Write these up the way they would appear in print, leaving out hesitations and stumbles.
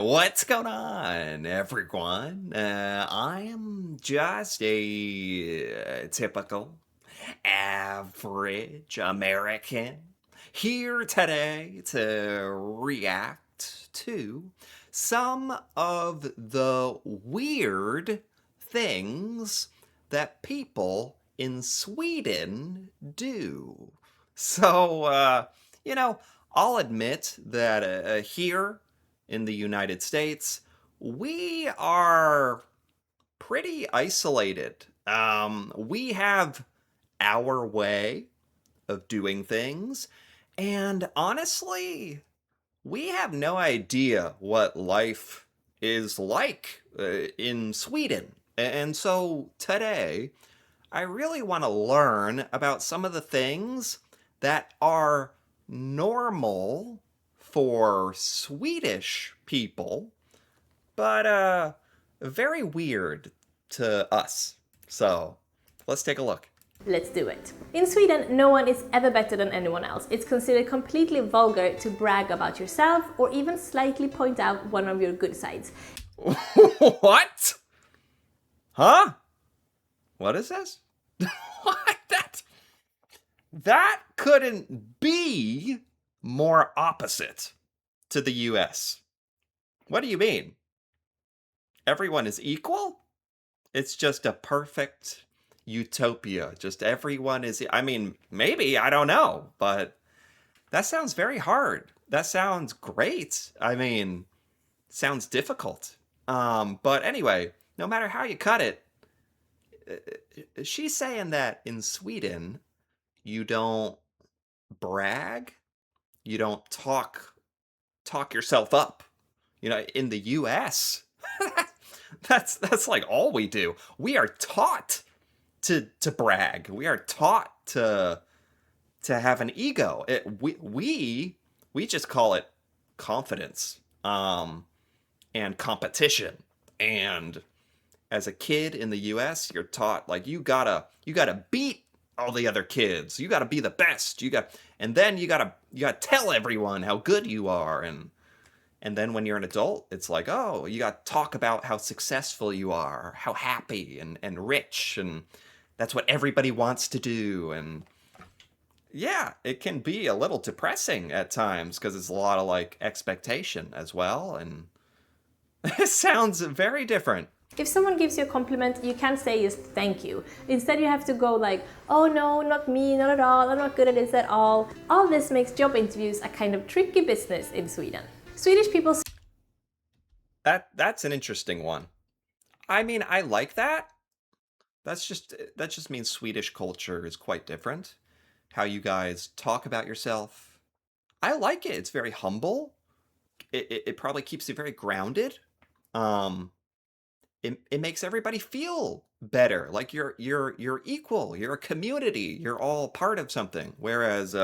What's going on, everyone? I am just a typical, average American here today to react to some of the weird things that people in Sweden do. So, you know, I'll admit that here in the United States, we are pretty isolated. We have our way of doing things, and honestly, we have no idea what life is like in Sweden. And so today, I really want to learn about some of the things that are normal for Swedish people, but very weird to us. So, let's take a look. Let's do it. In Sweden, no one is ever better than anyone else. It's considered completely vulgar to brag about yourself or even slightly point out one of your good sides. What? Huh? What is this? What? That couldn't be more opposite to the US. What do you mean? Everyone is equal? It's just a perfect utopia. Just everyone is, I mean, maybe, I don't know, but that sounds very hard. That sounds great. I mean, sounds difficult. But anyway, no matter how you cut it, she's saying that in Sweden, you don't brag, you don't talk yourself up. You know, in the US, that's like all we do. We are taught to brag. We are taught to have an ego. We just call it confidence, and competition. And as a kid in the U.S., you're taught like you gotta beat all the other kids. You gotta be the best. And then you gotta tell everyone how good you are. And then when you're an adult, it's like, oh, you got to talk about how successful you are, how happy and rich, and that's what everybody wants to do. And yeah, it can be a little depressing at times because it's a lot of like expectation as well. And it sounds very different. If someone gives you a compliment, you can't say just thank you. Instead, you have to go like, oh no, not me, not at all, I'm not good at this at all. All this makes job interviews a kind of tricky business in Sweden. Swedish people That's an interesting one. I mean, I like that. That just means Swedish culture is quite different. How you guys talk about yourself. I like it. It's very humble. It probably keeps you very grounded. Um, it makes everybody feel better. Like you're equal. You're a community. You're all part of something. Whereas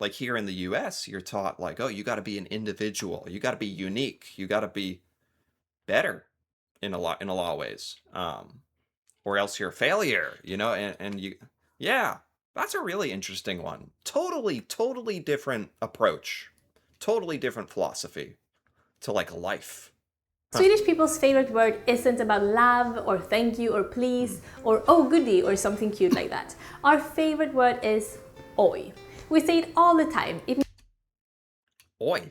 like here in the US, you're taught like, oh, you got to be an individual. You got to be unique. You got to be better in a lot of ways. Or else you're a failure, you know, and you yeah, that's a really interesting one. Totally different approach. Totally different philosophy to like life. Huh. Swedish people's favorite word isn't about love or thank you or please or oh goody or something cute like that. Our favorite word is oj. We say it all the time. It Oi.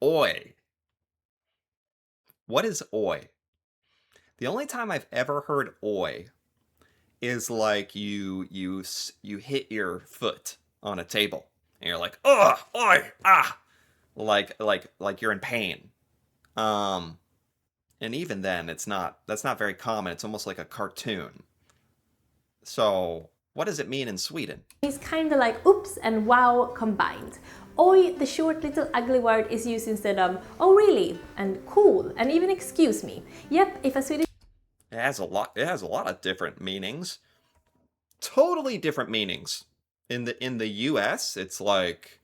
Oi. What is oi? The only time I've ever heard oi is like you hit your foot on a table and you're like, ugh, oi, ah, like you're in pain. Um, and even then, that's not very common. It's almost like a cartoon. So, what does it mean in Sweden? means kind of like oops and wow combined. Oj, the short little ugly word, is used instead of oh really and cool and even excuse me. Yep, if a Swedish It has a lot. It has a lot of different meanings. Totally different meanings. In the U.S., it's like,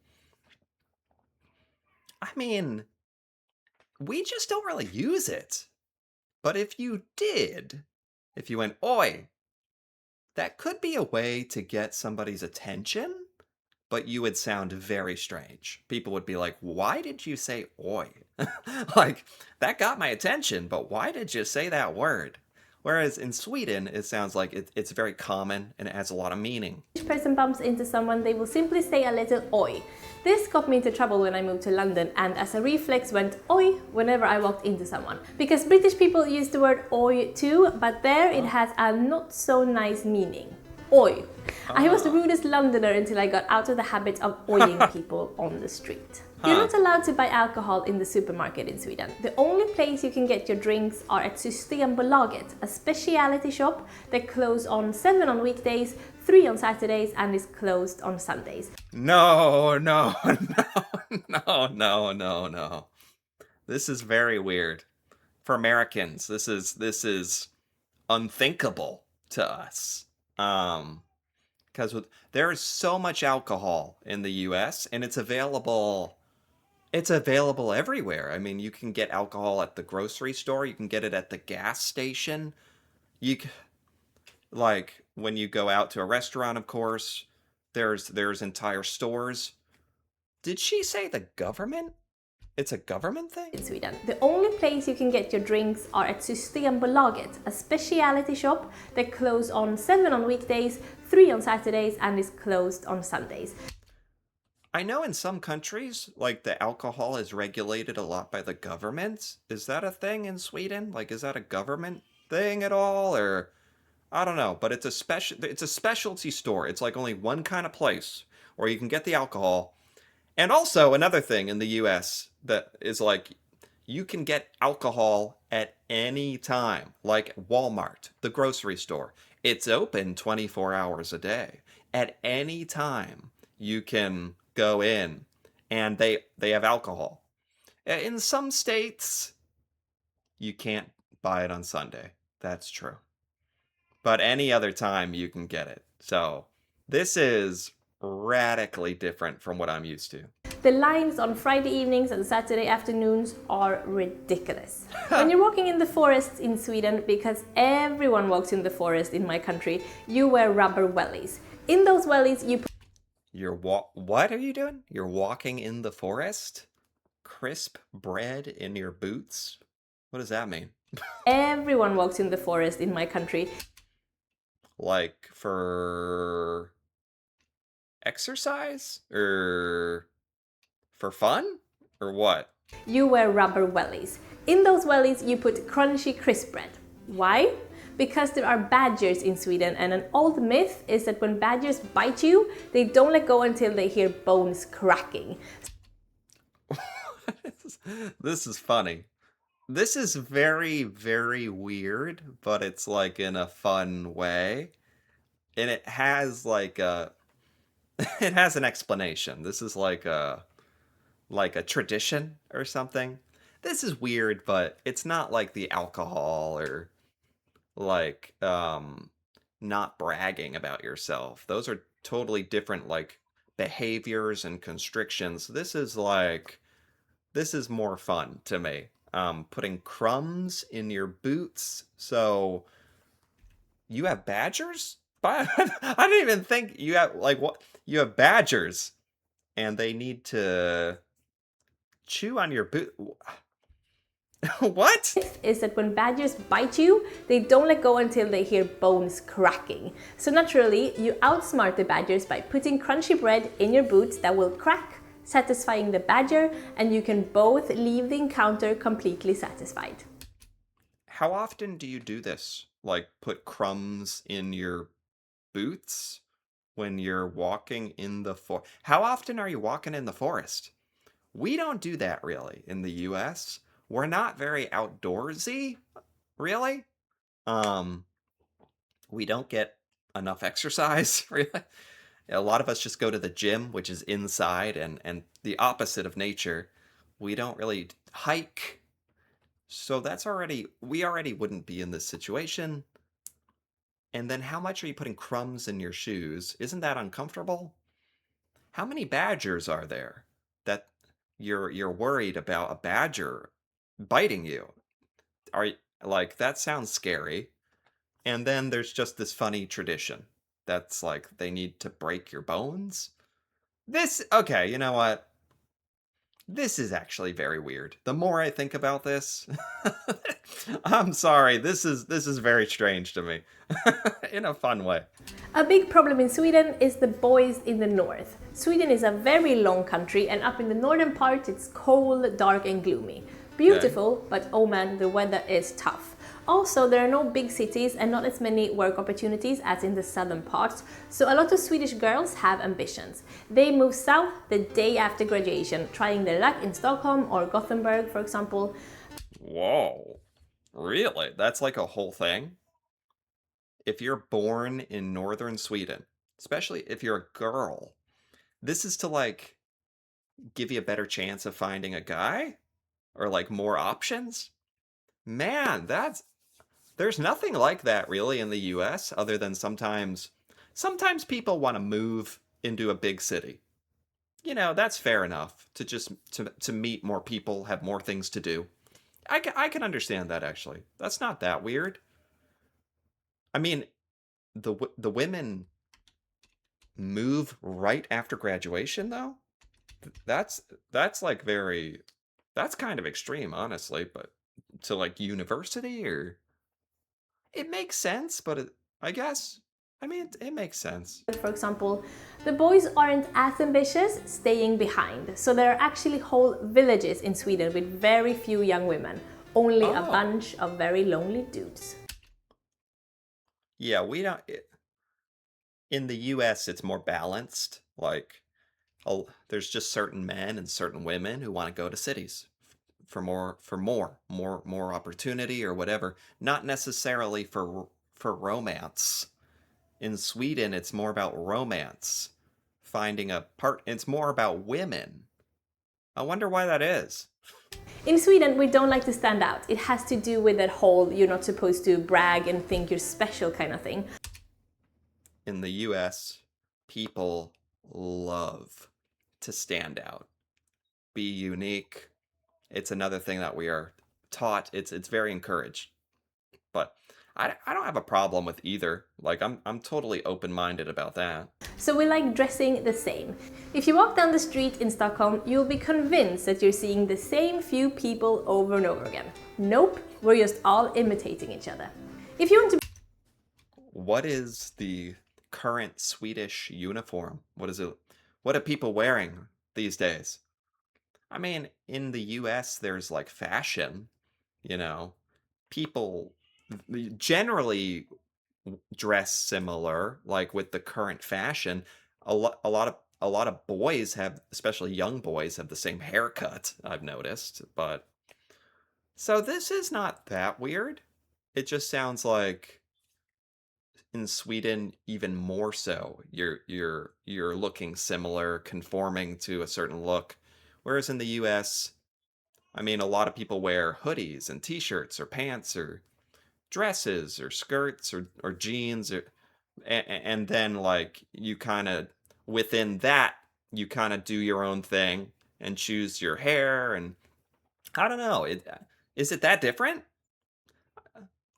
I mean, we just don't really use it. But if you did, if you went oi, that could be a way to get somebody's attention. but you would sound very strange. People would be like, "Why did you say oi?" Like, that got my attention, but why did you say that word? Whereas in Sweden, it sounds like it's very common and it has a lot of meaning. Person bumps into someone, they will simply say a little oi. This got me into trouble when I moved to London, and as a reflex went oi whenever I walked into someone. Because British people use the word oi too, but there it has a not so nice meaning. Oi. I was the rudest Londoner until I got out of the habit of oiing people on the street. You're not allowed to buy alcohol in the supermarket in Sweden. The only place you can get your drinks are at Systembolaget, a specialty shop that closes on 7 on weekdays, 3 on Saturdays, and is closed on Sundays. No, no, no. This is very weird. For Americans, this is unthinkable to us. Because there is so much alcohol in the US and it's available everywhere. I mean, you can get alcohol at the grocery store, you can get it at the gas station. Like when you go out to a restaurant, of course, there's entire stores. Did she say the government? It's a government thing? In Sweden. The only place you can get your drinks are at Systembolaget, a specialty shop that closes on 7 on weekdays, 3 on Saturdays, and is closed on Sundays. I know in some countries, like the alcohol is regulated a lot by the government. Is that a thing in Sweden? Like, is that a government thing at all? Or I don't know, but it's a specialty store. It's like only one kind of place where you can get the alcohol. And also another thing in the US that is like you can get alcohol at any time, like Walmart, the grocery store. It's open 24 hours a day. At any time you can go in and they have alcohol. In some states you can't buy it on Sunday. That's true. But any other time you can get it. So, this is radically different from what I'm used to. The lines on Friday evenings and Saturday afternoons are ridiculous. When you're walking in the forests in Sweden, because everyone walks in the forest in my country, you wear rubber wellies. In those wellies, you What are you doing? You're walking in the forest? Crisp bread in your boots? What does that mean? everyone walks in the forest in my country. Like for exercise? Or for fun? Or what? You wear rubber wellies. In those wellies, you put crunchy crisp bread. Why? Because there are badgers in Sweden, and an old myth is that when badgers bite you, they don't let go until they hear bones cracking. This is funny. This is very, very weird, but it's like in a fun way. And it has like a it has an explanation. This is like a tradition or something. This is weird, but it's not like the alcohol or like not bragging about yourself. Those are totally different like behaviors and constrictions. This is more fun to me. Putting crumbs in your boots. So you have badgers? I didn't even think you have like what you have badgers and they need to chew on your boot. What? Is that when badgers bite you, they don't let go until they hear bones cracking. So naturally, you outsmart the badgers by putting crunchy bread in your boots that will crack, satisfying the badger, and you can both leave the encounter completely satisfied. How often do you do this? Like put crumbs in your boots when you're walking in the forest? How often are you walking in the forest? We don't do that really in the US. We're not very outdoorsy, really. Um, we don't get enough exercise, really. A lot of us just go to the gym, which is inside and the opposite of nature. We don't really hike. So we already wouldn't be in this situation. And then how much are you putting crumbs in your shoes? Isn't that uncomfortable? How many badgers are there that you're worried about a badger biting you? Are like that sounds scary. And then there's just this funny tradition that's like they need to break your bones. Okay, you know what? This is actually very weird. The more I think about this, I'm sorry. This is very strange to me in a fun way. A big problem in Sweden is the boys in the north. Sweden is a very long country, and up in the northern part it's cold, dark, and gloomy. Okay. Beautiful, but oh man, the weather is tough. Also, there are no big cities and not as many work opportunities as in the southern parts, so a lot of Swedish girls have ambitions. They move south the day after graduation, trying their luck in Stockholm or Gothenburg, for example. Whoa. Really? That's like a whole thing? If you're born in northern Sweden, especially if you're a girl, this is to like give you a better chance of finding a guy or like more options? Man, that's there's nothing like that really in the US other than sometimes people want to move into a big city. You know, that's fair enough to just to meet more people, have more things to do. I can understand that actually. That's not that weird. I mean, the women move right after graduation though? That's that's like very that's kind of extreme honestly, but to like university or it makes sense, but I guess I mean it makes sense. For example, the boys aren't as ambitious, staying behind. So there are actually whole villages in Sweden with very few young women, only a Oh. bunch of very lonely dudes. Yeah, we don't in the US it's more balanced. Like there's just certain men and certain women who want to go to cities for more opportunity or whatever, not necessarily for romance. In Sweden, it's more about romance, finding a part. It's more about women. I wonder why that is. In Sweden, we don't like to stand out. It has to do with that whole you're not supposed to brag and think you're special kind of thing. In the US, people love to stand out, be unique. It's another thing that we are taught. It's very encouraged. But I don't have a problem with either. Like I'm totally open-minded about that. So we like dressing the same. If you walk down the street in Stockholm, you'll be convinced that you're seeing the same few people over and over again. Nope, we're just all imitating each other. If you want to What is the current Swedish uniform? What is it? What are people wearing these days? I mean, in the US there's like fashion, you know. People generally dress similar like with the current fashion. A lot of boys have, especially young boys, have the same haircut, I've noticed, but so this is not that weird. It just sounds like in Sweden even more so. You're looking similar, conforming to a certain look. Whereas in the US, I mean a lot of people wear hoodies and t-shirts or pants or dresses or skirts or jeans or and then like you kind of within that you kind of do your own thing and choose your hair and I don't know. Is it that different?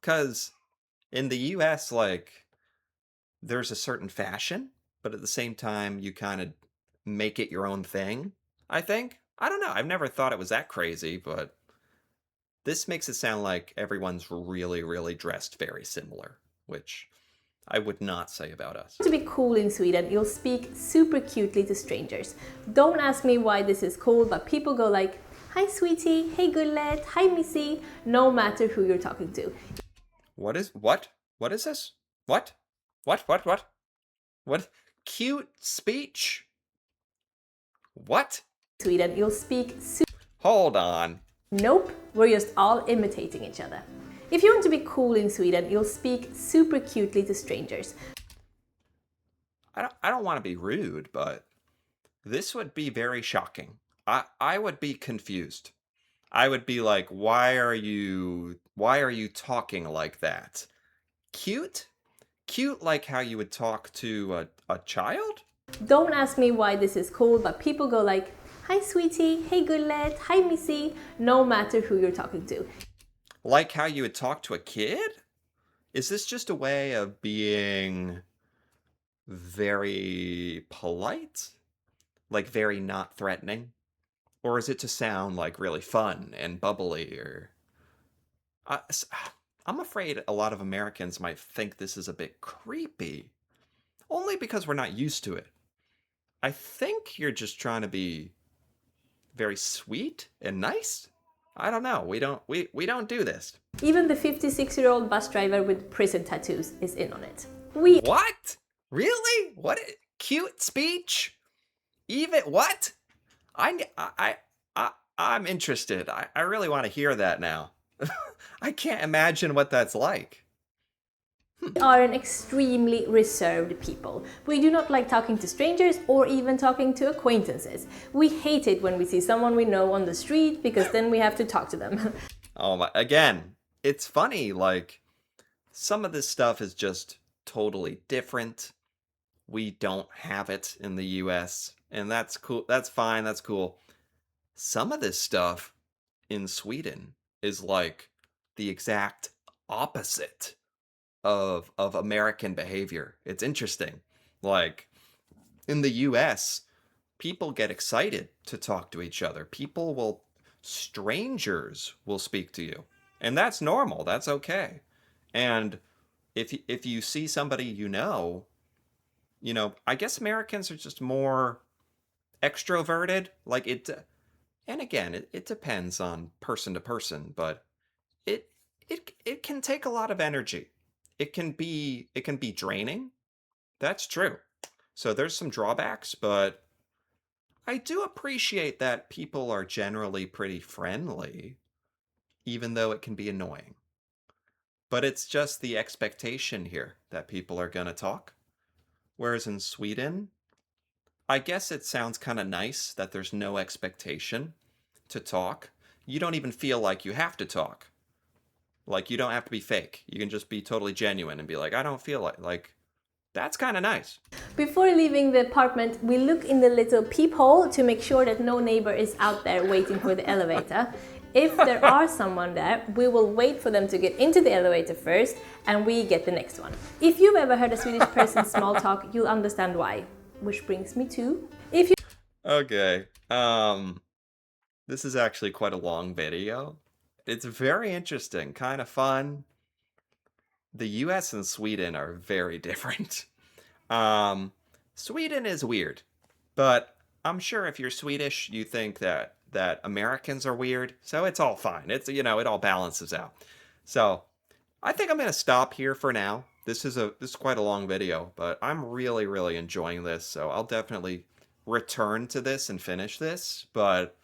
Cuz in the US like there's a certain fashion, but at the same time you kind of make it your own thing, I think. I don't know. I've never thought it was that crazy, but this makes it sound like everyone's really, really dressed very similar, which I would not say about us. be cool in Sweden, you'll speak super cutely to strangers. Don't ask me why this is cool, but people go like, "Hi sweetie, hey gullet, hi missy," no matter who you're talking to. What is this? What? What? What? Cute speech? What? Sweden, you'll speak Hold on. Nope, we're just all imitating each other. If you want to be cool in Sweden, you'll speak super cutely to strangers. I don't want to be rude, but this would be very shocking. I would be confused. I would be like, why are you talking like that? Cute? Cute like how you would talk to a child? Don't ask me why this is cool, but people go like, "Hi sweetie, hey gullet, hi missy," no matter who you're talking to. Like how you would talk to a kid? Is this just a way of being very polite? like very not threatening? Or is it to sound like really fun and bubbly or I, s- I'm afraid a lot of Americans might think this is a bit creepy, only because we're not used to it. I think you're just trying to be very sweet and nice. I don't know. We don't do this. Even the 56-year-old bus driver with prison tattoos is in on it. We What? Really? What? Cute speech? Even what? I'm interested. I really want to hear that now. I can't imagine what that's like. are an extremely reserved people. We do not like talking to strangers or even talking to acquaintances. We hate it when we see someone we know on the street because then we have to talk to them. Oh my, again, it's funny, like some of this stuff is just totally different. We don't have it in the US, and that's cool. That's fine. That's cool. Some of this stuff in Sweden is like the exact opposite of American behavior. It's interesting. Like in the US, people get excited to talk to each other. Strangers will speak to you. And that's normal. That's okay. And if you see somebody I guess Americans are just more extroverted. Like it and again, it depends on person to person, but it it can take a lot of energy. It can be draining. That's true. So there's some drawbacks, but I do appreciate that people are generally pretty friendly, even though it can be annoying. But it's just the expectation here that people are going to talk. Whereas in Sweden, I guess it sounds kind of nice that there's no expectation to talk. You don't even feel like you have to talk. Like you don't have to be fake. You can just be totally genuine and be like, I don't feel like that's kind of nice. Before leaving the apartment, we look in the little peephole to make sure that no neighbor is out there waiting for the elevator. If there are someone there, we will wait for them to get into the elevator first and we get the next one. If you've ever heard a Swedish person small talk, you'll understand why. Which brings me to, if you Okay. This is actually quite a long video. It's very interesting, kind of fun. The US and Sweden are very different. Um, Sweden is weird, but I'm sure if you're Swedish, you think that Americans are weird, so it's all fine. It all balances out. So, I think I'm going to stop here for now. This is quite a long video, but I'm really really enjoying this, so I'll definitely return to this and finish this, but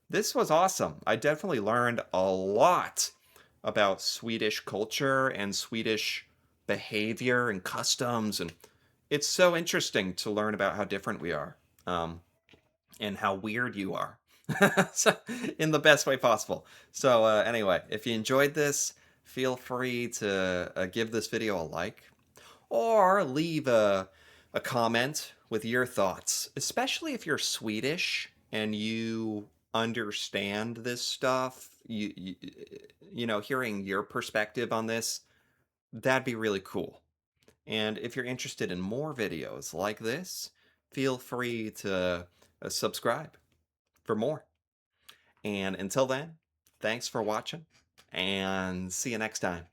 this was awesome. I definitely learned a lot about Swedish culture and Swedish behavior and customs, and it's so interesting to learn about how different we are, and how weird you are, so, in the best way possible. So anyway, if you enjoyed this, feel free to give this video a like or leave a comment with your thoughts, especially if you're Swedish and you understand this stuff. Hearing your perspective on this, that'd be really cool. And if you're interested in more videos like this, feel free to subscribe for more. And until then, thanks for watching and see you next time.